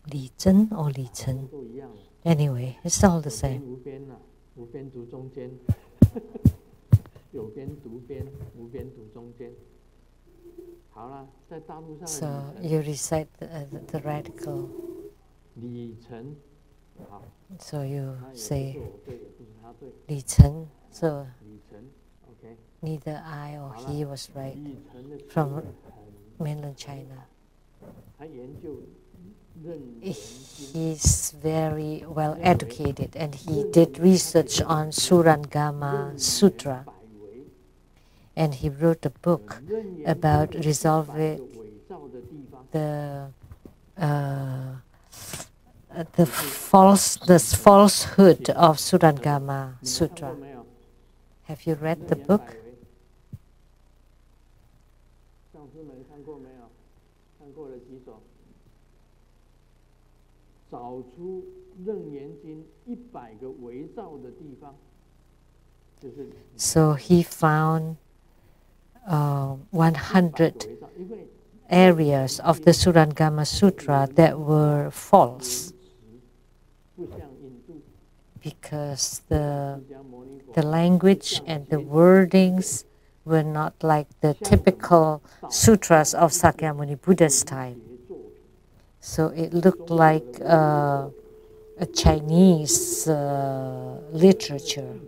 李真 or 李成？都一样。Anyway, it's all the same. 无边呐，无边读中间，有边读边，无边读中间。好了，在大陆上。So you recite the radical. 李成，好。So you say 李 成 成. So 李成 ，OK. Neither I or he was right from mainland China. He's very well educated and he did research on Surangama Sutra. And he wrote a book about resolving the falsehood of Surangama Sutra. Have you read the book? So he found 100 areas of the Surangama Sutra that were false because the language and the wordings were not like the typical sutras of Sakyamuni Buddha's time. So it looked like a Chinese literature.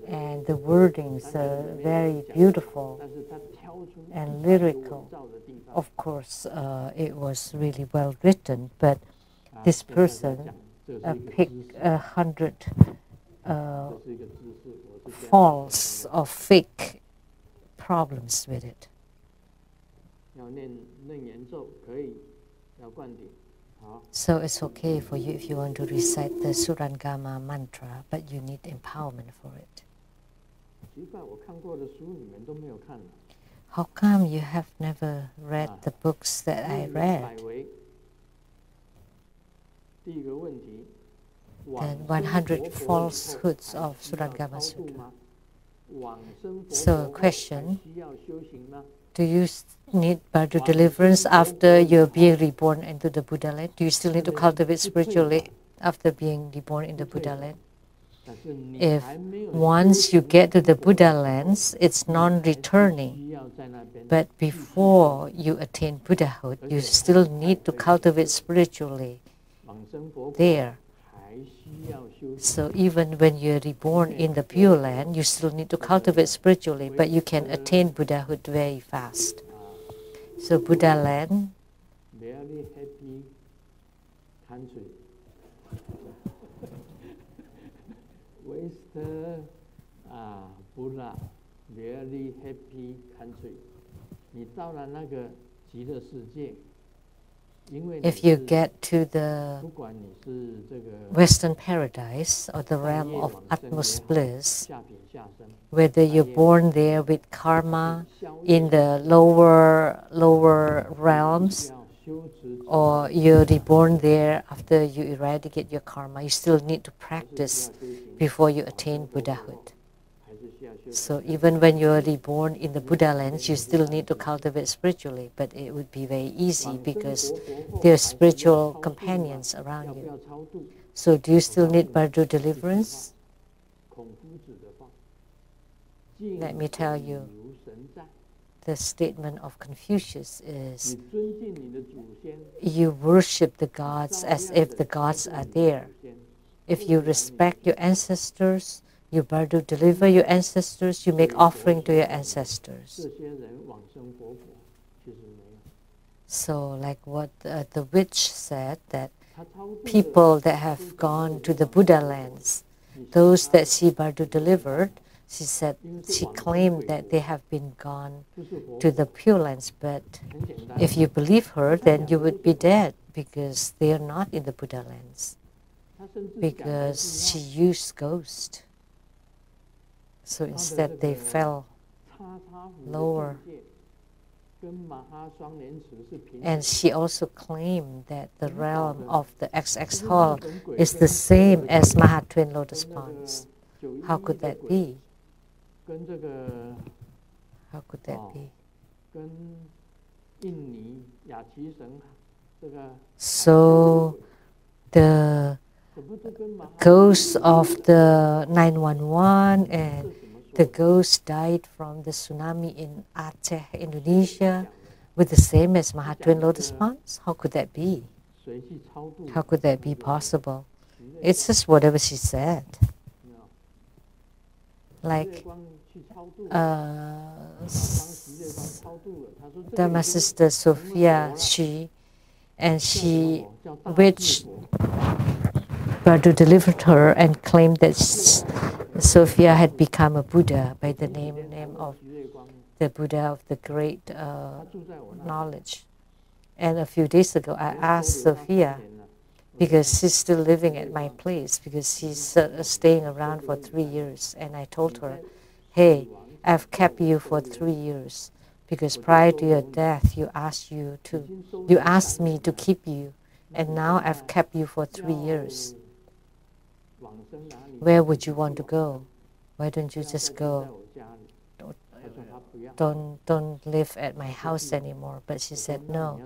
And the wordings are very beautiful and lyrical. Of course, it was really well written, but this person picked 100 false or fake problems with it. So it's okay for you if you want to recite the Surangama mantra, but you need empowerment for it. How come you have never read the books that I read? The 100 falsehoods of Surangama Sutra. So, question, do you need Bardo deliverance after you're being reborn into the Buddha land? Do you still need to cultivate spiritually after being reborn in the Buddha land? If once you get to the Buddha lands, it's non-returning. But before you attain Buddhahood, you still need to cultivate spiritually there. So even when you're reborn in the Pure Land, you still need to cultivate spiritually, but you can attain Buddhahood very fast. So Buddha Land, very happy country. West Buddha, very happy country. 你到了那个极乐世界。 If you get to the Western paradise or the realm of utmost bliss, whether you're born there with karma in the lower realms, or you're reborn there after you eradicate your karma, you still need to practice before you attain Buddhahood. So even when you're reborn in the Buddha lands, you still need to cultivate spiritually, but it would be very easy because there are spiritual companions around you. So do you still need Bardo deliverance? Let me tell you, the statement of Confucius is, you worship the gods as if the gods are there. If you respect your ancestors, you Bardo deliver your ancestors, you make offering to your ancestors. So like what the witch said, that people that have gone to the Buddha lands, those that she Bardo delivered, she said, she claimed that they have been gone to the Pure Lands, but if you believe her, then you would be dead because they are not in the Buddha lands, because she used ghosts. So instead they fell lower. And she also claimed that the realm of the XX Hall is the same as Maha Twin Lotus Ponds. How could that be? How could that be? So the ghosts of the 911 and the ghosts died from the tsunami in Aceh, Indonesia, with the same as Maha Twin Lotus Ponds? How could that be? How could that be possible? It's just whatever she said. Like my sister Sophia, she which Bardu delivered her and claimed that Sophia had become a Buddha by the name of the Buddha of the great knowledge. And a few days ago, I asked Sophia, because she's still living at my place, because she's staying around for 3 years. And I told her, hey, I've kept you for 3 years, because prior to your death, you asked me to keep you, and now I've kept you for 3 years. Where would you want to go? Why don't you just go? Don't live at my house anymore. But she said, no,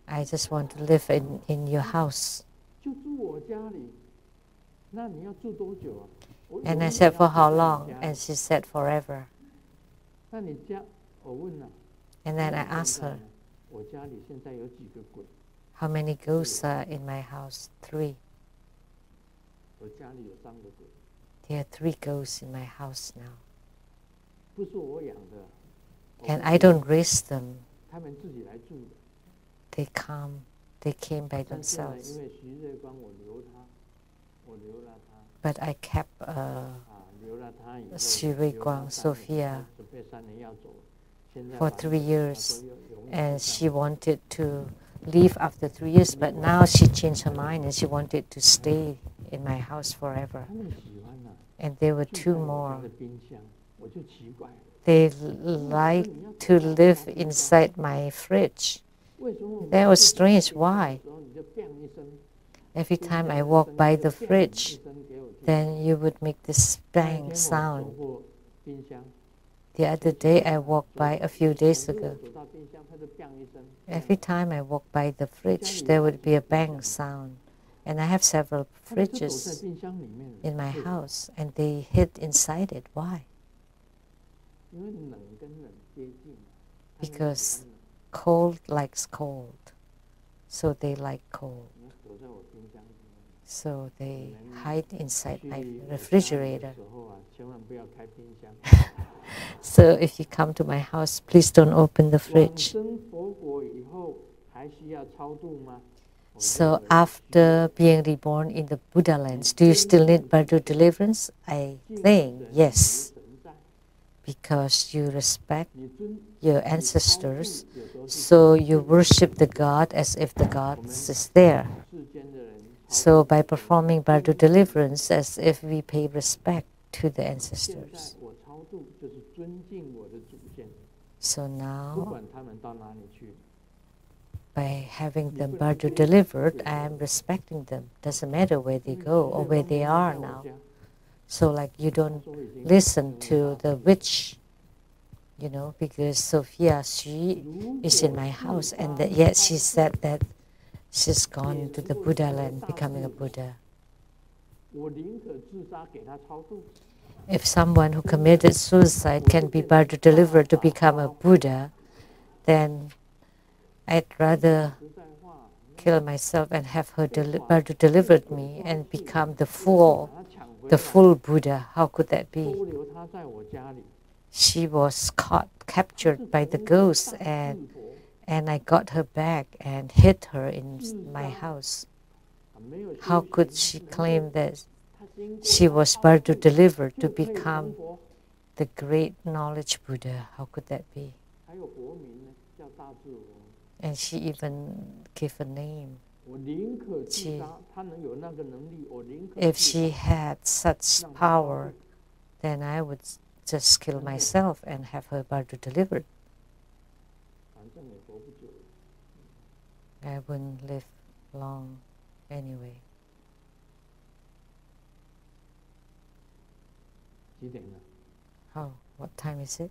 I just want to live in your house. And I said, for how long? And she said, forever. And then I asked her, how many ghosts are in my house? 3. There are 3 ghosts in my house now. And I don't raise them. They came by themselves. But I kept Xu Ruiguang, Sophia, for 3 years, and she wanted to leave after 3 years, but now she changed her mind and she wanted to stay in my house forever. And there were 2 more. They like to live inside my fridge. That was strange. Why? Every time I walk by the fridge, then you would make this bang sound. The other day I walked by, a few days ago, every time I walk by the fridge, there would be a bang sound. And I have several fridges in my house, and they hid inside it. Why? Because cold likes cold, so they like cold. So they hide inside my refrigerator. So if you come to my house, please don't open the fridge. So after being reborn in the Buddha lands, do you still need Bardu deliverance? I think yes, because you respect your ancestors, so you worship the God as if the God is there. So by performing Bardu deliverance, as if we pay respect to the ancestors. So now, by having them Bardu delivered, I am respecting them. Doesn't matter where they go or where they are now. So like you don't listen to the witch, you know, because Sophia, she is in my house, and yet she said that she's gone to the Buddha land, becoming a Buddha. If someone who committed suicide can be Bardu delivered to become a Buddha, then I'd rather kill myself and have her Bardu delivered me and become the full Buddha. How could that be? She was captured by the ghosts, and I got her back and hid her in my house. How could she claim that she was Bardu delivered to become the great knowledge Buddha? How could that be? And she even gave a name. If she had such power, then I would just kill myself and have her body delivered. I wouldn't live long anyway. Oh, what time is it?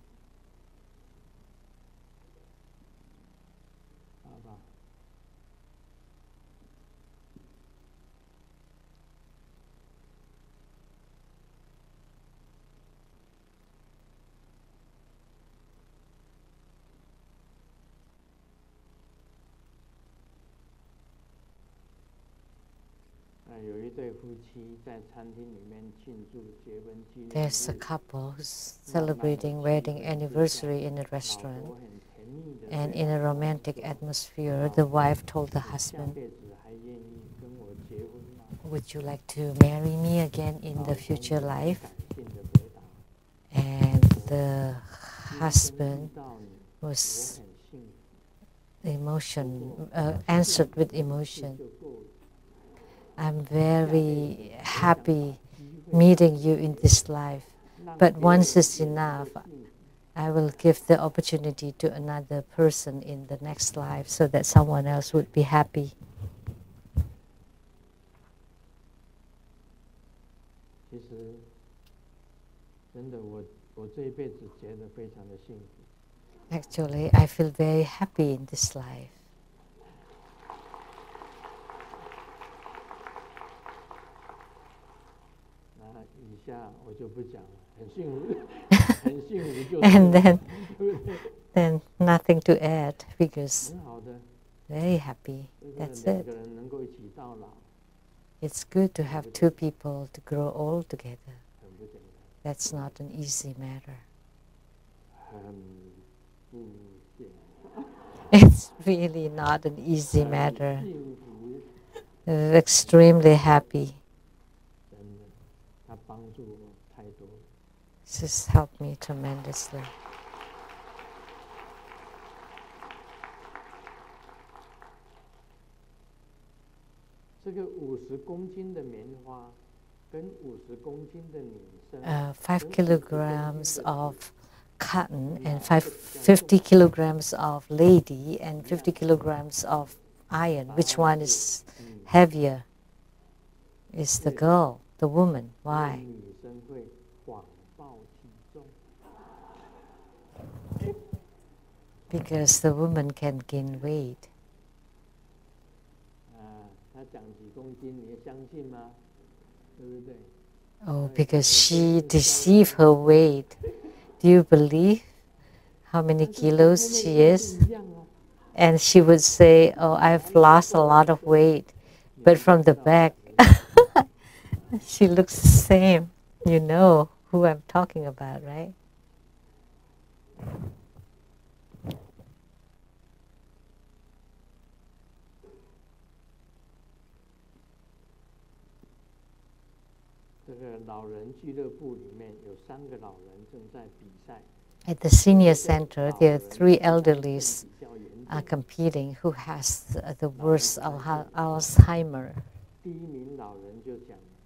There's a couple who's celebrating wedding anniversary in a restaurant, and in a romantic atmosphere, the wife told the husband, "Would you like to marry me again in the future life?" And the husband was answered with emotion, "I'm very happy meeting you in this life, but once is enough. I will give the opportunity to another person in the next life so that someone else would be happy." Actually, I feel very happy in this life. And then nothing to add because very happy. That's it. It's good to have two people to grow old together. That's not an easy matter. It's really not an easy matter. Extremely happy. This has helped me tremendously. Uh, 5 kilograms of cotton and 50 kilograms of lady and 50 kilograms of iron. Which one is heavier? Is the girl, the woman. Why? Because the woman can gain weight. Oh, because she deceived her weight. Do you believe how many kilos she is? And she would say, "Oh, I've lost a lot of weight." But from the back, she looks the same. You know who I'm talking about, right? At the senior center, there are 3 elderlies are competing who has the worst Alzheimer.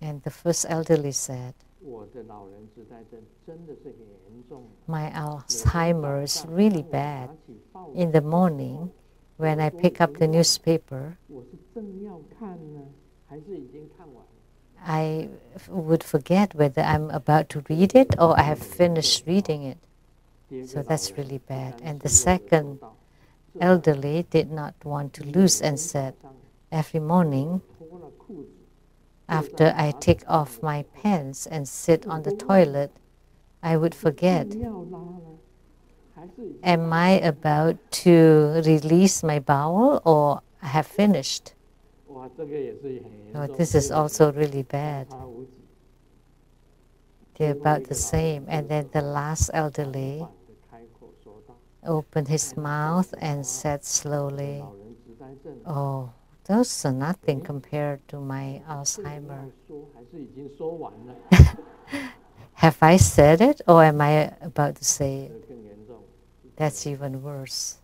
And the first elderly said, "My Alzheimer is really bad. In the morning, when I pick up the newspaper, I would forget whether I'm about to read it or I have finished reading it." So that's really bad. And the second elderly did not want to lose and said, "Every morning, after I take off my pants and sit on the toilet, I would forget. Am I about to release my bowel or I have finished?" Oh, this is also really bad. They're about the same. And then the last elderly opened his mouth and said slowly, "Oh, those are nothing compared to my Alzheimer." Have I said it or am I about to say it? That's even worse.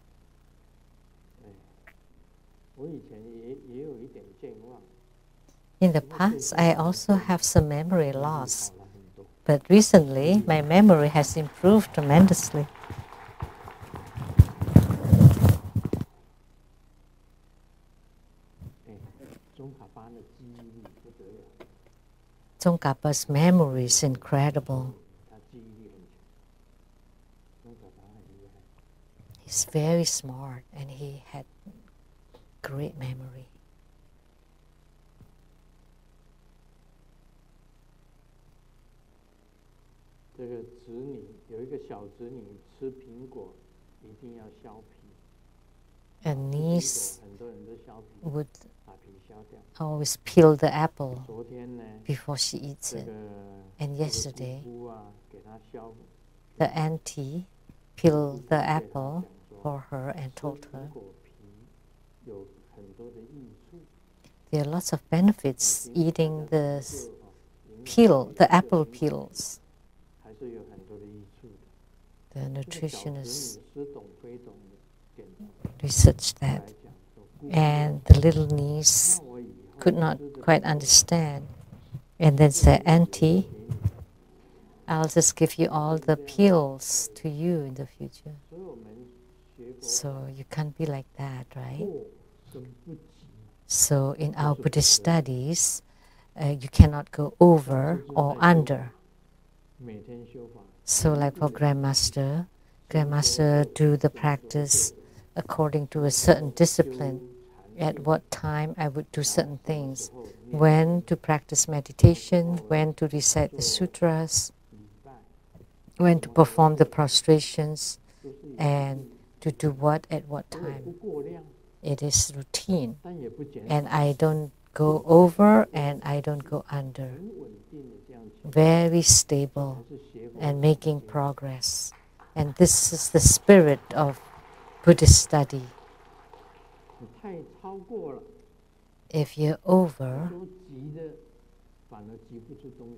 In the past, I also have some memory loss. But recently, my memory has improved tremendously. Tsongkhapa's memory is incredible. He's very smart and he had great memory. A niece would always peel the apple before she eats it. And yesterday, the auntie peeled the apple for her and told her there are lots of benefits eating the apple peels. The nutritionists researched that, and the little niece could not quite understand, and then said, "Auntie, I'll just give you all the peels to you in the future." So you can't be like that, right? So in our Buddhist studies, you cannot go over or under. So like for Grandmaster do the practice according to a certain discipline. At what time I would do certain things. When to practice meditation, when to recite the sutras, when to perform the prostrations, and to do what at what time. It is routine. And I don't go over and I don't go under. Very stable and making progress. And this is the spirit of Buddhist study. If you're over,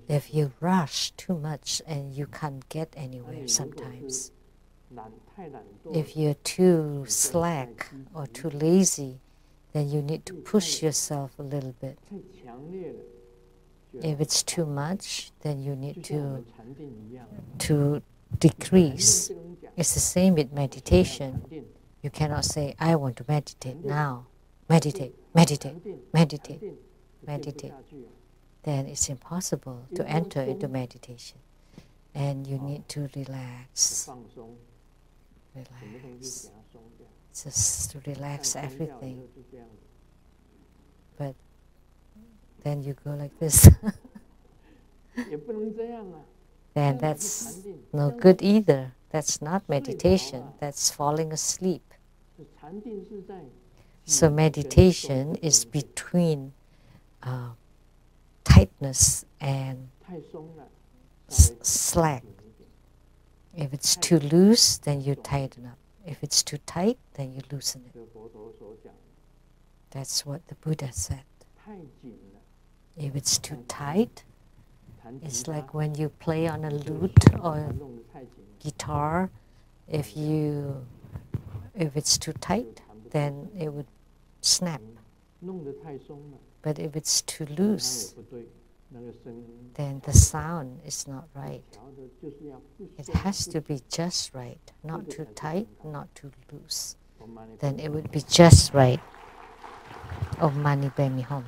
if you rush too much and you can't get anywhere sometimes. If you're too slack or too lazy, then you need to push yourself a little bit. If it's too much, then you need to decrease. It's the same with meditation. You cannot say, I want to meditate now. Meditate, meditate, meditate, meditate. Then it's impossible to enter into meditation. And you need to relax. Relax. Just to relax everything. But then you go like this. Then that's no good either. That's not meditation. That's falling asleep. So meditation is between tightness and slack. If it's too loose, then you tighten up. If it's too tight, then you loosen it. That's what the Buddha said. If it's too tight, it's like when you play on a lute or guitar. If it's too tight, then it would snap. But if it's too loose, then the sound is not right. It has to be just right, not too tight, not too loose. Then it would be just right. Om Mani Padme Hum.